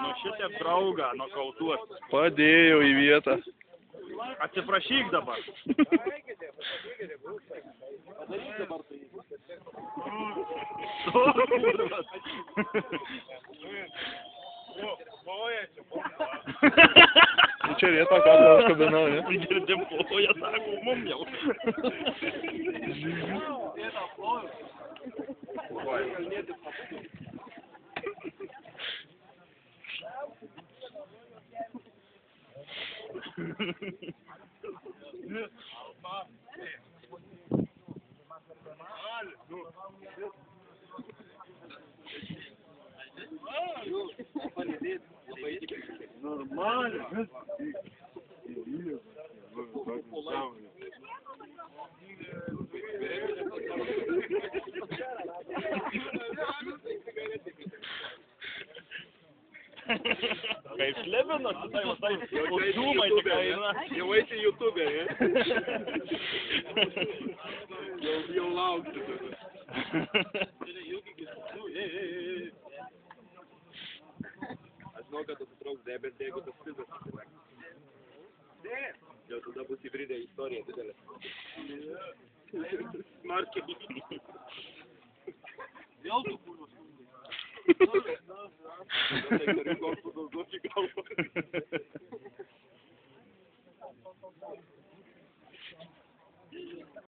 Nu šitą draugą nokautuos. Padėjau į vietą. Atsiprašyk dabar. Čia vietą, ką tau užkabinau, ne? Girdim ploja, sako, mum jau. Нормально. Kaip Levinas, tai uždūmai tik eina. Jau eisi YouTube'e, ne? Jau laukti. Aš žinau, kad susitrauks debes, jeigu tas pizas susileks. Jau tada bus įbridę istorija didelė. Smarkiai. Vėl tu kūrus.